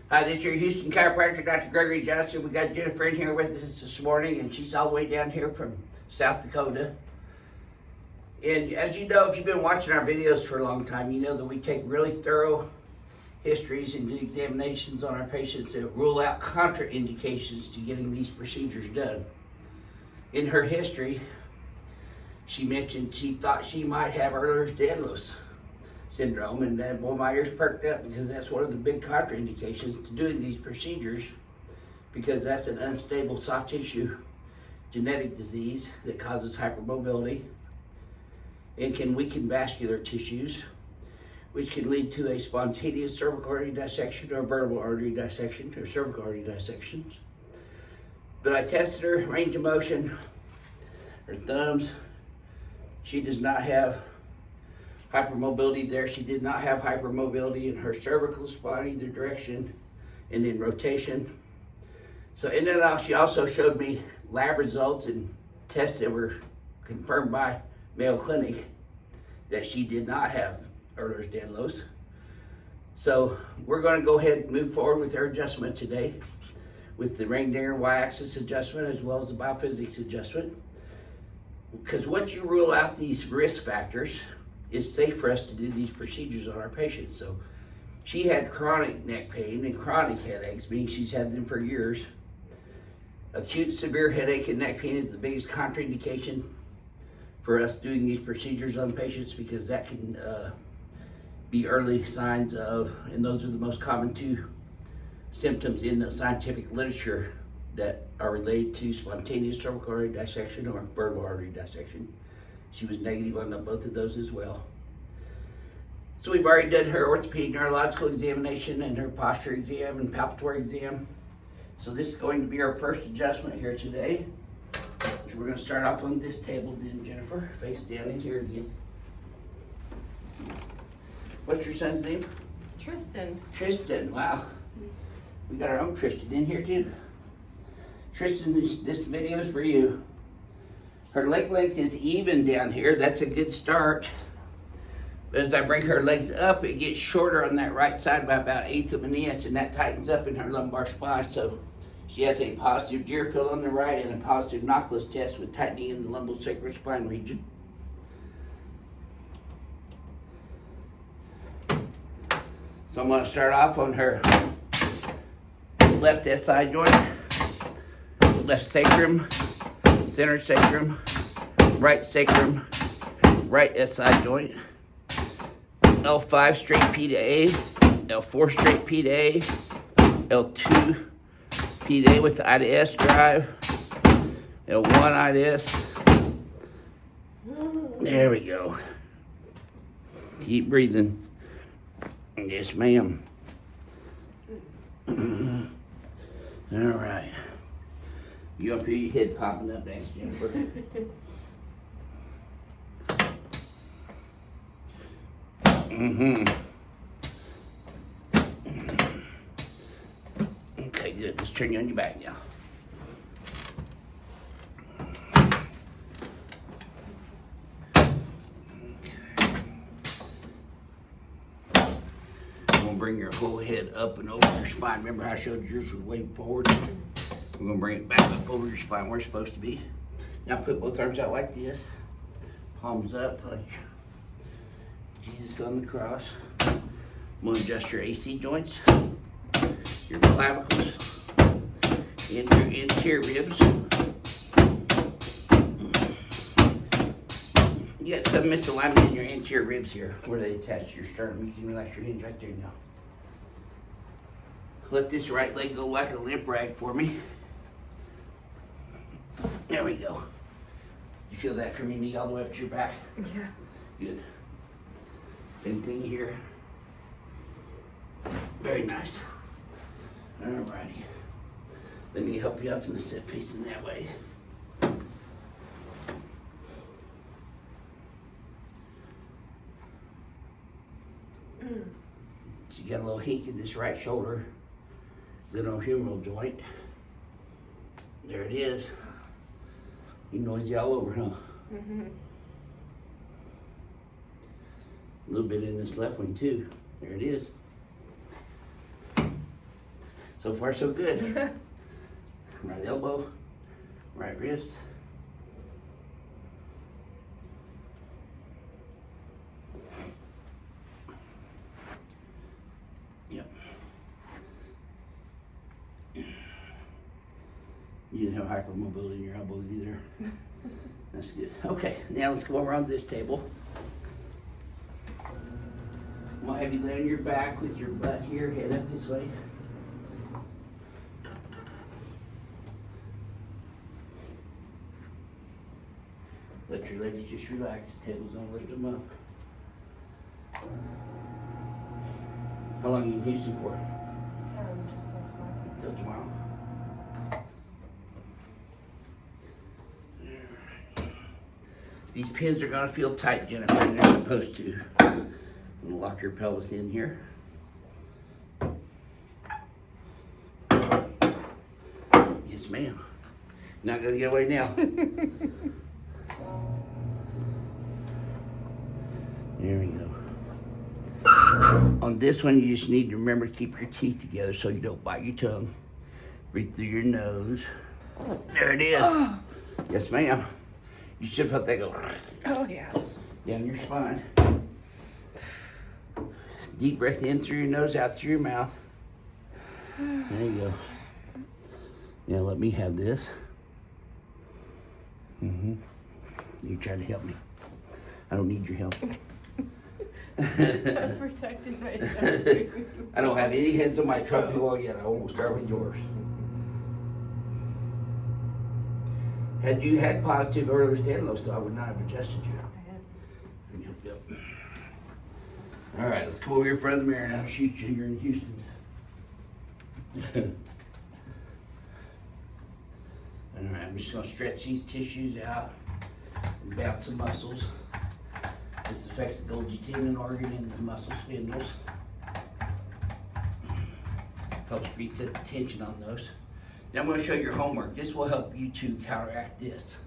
Hi, this is your Houston chiropractor, Dr. Gregory Johnson. We got Jennifer in here with us this morning, and she's all the way down here from South Dakota. And as you know, if you've been watching our videos for a long time, you know that we take really thorough histories and do examinations on our patients that rule out contraindications to getting these procedures done. In her history, she mentioned she thought she might have Ehlers-Danlos syndrome, and then boy, my ears perked up because that's one of the big contraindications to doing these procedures, because that's an unstable soft tissue genetic disease that causes hypermobility and can weaken vascular tissues, which can lead to a spontaneous cervical artery dissection or vertebral artery dissection or cervical artery dissections. But I tested her range of motion, her thumbs. She does not have hypermobility there. She did not have hypermobility in her cervical spine either direction and in rotation. So, and then she also showed me lab results and tests that were confirmed by Mayo Clinic that she did not have Ehlers-Danlos. So we're going to go ahead and move forward with her adjustment today with the ring-dinger y-axis adjustment as well as the BioPhysics adjustment. Because once you rule out these risk factors, it's safe for us to do these procedures on our patients. So she had chronic neck pain and chronic headaches, meaning she's had them for years. Acute severe headache and neck pain is the biggest contraindication for us doing these procedures on patients, because that can be early signs of, and those are the most common two symptoms in the scientific literature that are related to spontaneous cervical artery dissection or vertebral artery dissection. She was negative on both of those as well. So we've already done her orthopedic neurological examination and her posture exam and palpatory exam. So this is going to be our first adjustment here today. So we're going to start off on this table then, Jennifer. Face down in here again. What's your son's name? Tristan. Tristan, wow. We got our own Tristan in here too. Tristan, this video is for you. Her leg length is even down here. That's a good start. But as I bring her legs up, it gets shorter on that right side by about 1/8 of an inch, and that tightens up in her lumbar spine. So she has a positive Deerfield on the right and a positive Knockless test with tightening in the lumbosacrospine region. So I'm going to start off on her left SI joint, left sacrum, center sacrum, right SI joint, L5 straight P to A, L4 straight P to A, L2 P to A with the I to S drive, L1 I to S. There we go. Keep breathing. Yes, ma'am. All right. You gonna feel your head popping up next, Jennifer? Okay, good. Let's turn you on your back now. Bring your whole head up and over your spine. Remember how I showed you yours was way forward? We're gonna bring it back up over your spine where it's supposed to be. Now put both arms out like this. Palms up like Jesus on the cross. I'm gonna adjust your AC joints, your clavicles, and your anterior ribs. You got some misalignment in your anterior ribs here where they attach to your sternum. You can relax your hands right there now. Let this right leg go like a limp rag for me. There we go. You feel that from your knee all the way up to your back? Yeah. Good. Same thing here. Very nice. Alrighty. Let me help you up and sit facing that way. So you got a little heat in this right shoulder, glenohumeral joint. There it is. You noisy all over, huh? Mm-hmm. A little bit in this left wing too. There it is. So far, so good. Right elbow, right wrist. Yep. You didn't have hypermobility in your elbows either. That's good. Okay, now let's go around this table. We'll have you lay on your back with your butt here, head up this way. Let your legs just relax. The table's gonna lift them up. How long are you in Houston for? Just till tomorrow. Till tomorrow. These pins are gonna feel tight, Jennifer, and they're supposed to. I'm gonna lock your pelvis in here. Yes, ma'am. Not gonna get away now. There we go. On this one, you just need to remember to keep your teeth together so you don't bite your tongue. Breathe through your nose. There it is. Oh. Yes, ma'am. You should have felt that go. Oh, yeah. Down your spine. Deep breath in through your nose, out through your mouth. There you go. Now let me have this. You tried to help me. I don't need your help. I'm protecting myself. I don't have any heads on my truck wall yet. I won't start with yours. Had you had positive Ehlers-Danlos, though, so I would not have adjusted you. I have. Yep. All right, let's come over here in front of the mirror and I'll shoot you. You're in Houston. All right, I'm just gonna stretch these tissues out and bounce the muscles. This affects the Golgi tendon organ and the muscle spindles. Helps reset the tension on those. Now I'm going to show you your homework. This will help you to counteract this.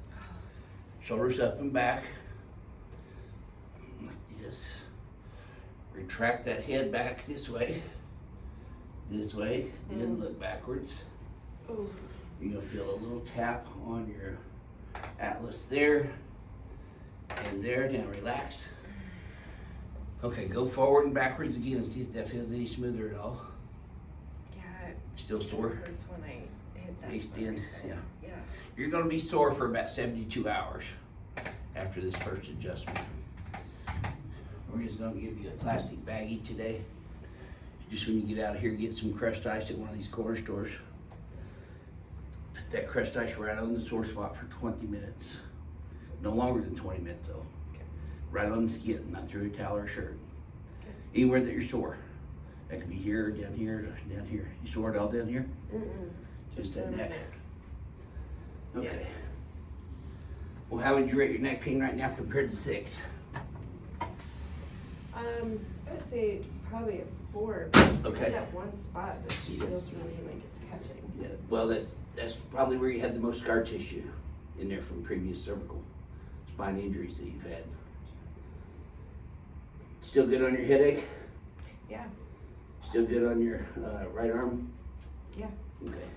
Shoulders up and back. Like this. Retract that head back this way. Then look backwards. Ooh. You're going to feel a little tap on your atlas there. And there. Now relax. Okay, go forward and backwards again and see if that feels any smoother at all. Yeah. Still sore? It hurts when I hit that. Extend, yeah. Yeah. You're gonna be sore for about 72 hours after this first adjustment. We're just gonna give you a plastic baggie today. Just when you get out of here, get some crushed ice at one of these corner stores. Put that crushed ice right on the sore spot for 20 minutes. No longer than 20 minutes though. Okay. Right on the skin, not through a towel or a shirt. Okay. Anywhere that you're sore. That could be here, down here, down here. You sore it all down here? Just that on my neck. neck. Okay. Yeah. Well, how would you rate your neck pain right now compared to 6? I would say it's probably a 4. Okay. I that one spot that feels really like it's catching. Yeah. Well, that's probably where you had the most scar tissue in there from previous cervical spine injuries that you've had. Still good on your headache? Yeah. Still good on your right arm? Yeah. Okay.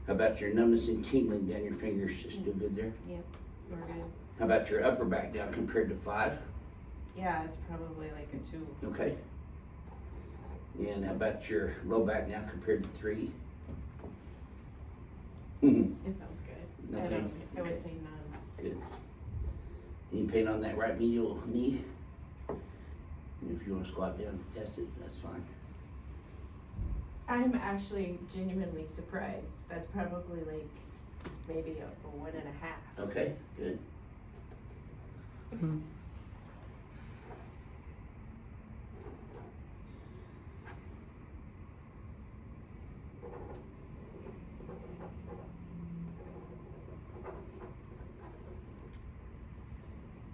How about your numbness and tingling down your fingers? Still good there? Yep. We're good. How about your upper back down compared to 5? Yeah, it's probably like a 2. Okay. And how about your low back now compared to 3? It feels good. No I pain? would Okay. say none. Good. Any pain on that right medial knee? And if you want to squat down and test it, that's fine. I'm actually genuinely surprised. That's probably like maybe a 1.5. Okay, good.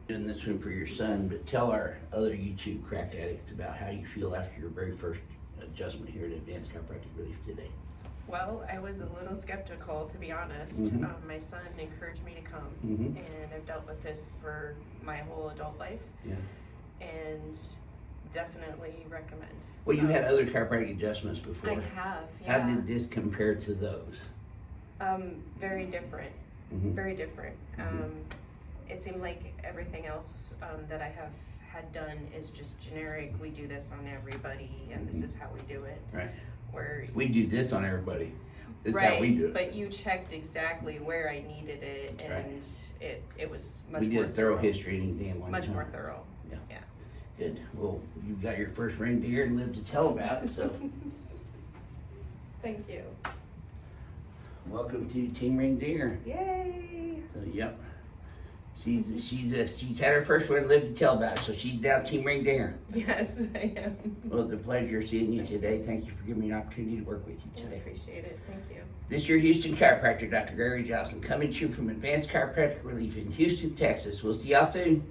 Doing this one for your son, but tell our other YouTube crack addicts about how you feel after your very first adjustment here at Advanced Chiropractic Relief today. Well, I was a little skeptical, to be honest. My son encouraged me to come, and I've dealt with this for my whole adult life. Yeah. And definitely recommend. Well, you had other chiropractic adjustments before. I have, yeah. How did this compare to those? Very different. Mhm. Very different. Mhm. It seemed like everything else that I have had done is just generic. We do this on everybody, and this is how we do it. Right. Where We do this on everybody. This is right, how we do it. but you checked exactly where I needed it, and it was much We more did a thorough history and exam on much each more one. thorough. Good. Well, you got your first reindeer and lived to tell about it, so Thank you. welcome to Team Reindeer. Yay! So, yep. She's had her first one and lived to tell about it, so she's now Team Reindeer. Yes, I am. Well, it's a pleasure seeing you today. Thank you for giving me an opportunity to work with you I today. appreciate it. Thank you. This is your Houston chiropractor, Dr. Gregory Johnson, coming to you from Advanced Chiropractic Relief in Houston, Texas. We'll see y'all soon.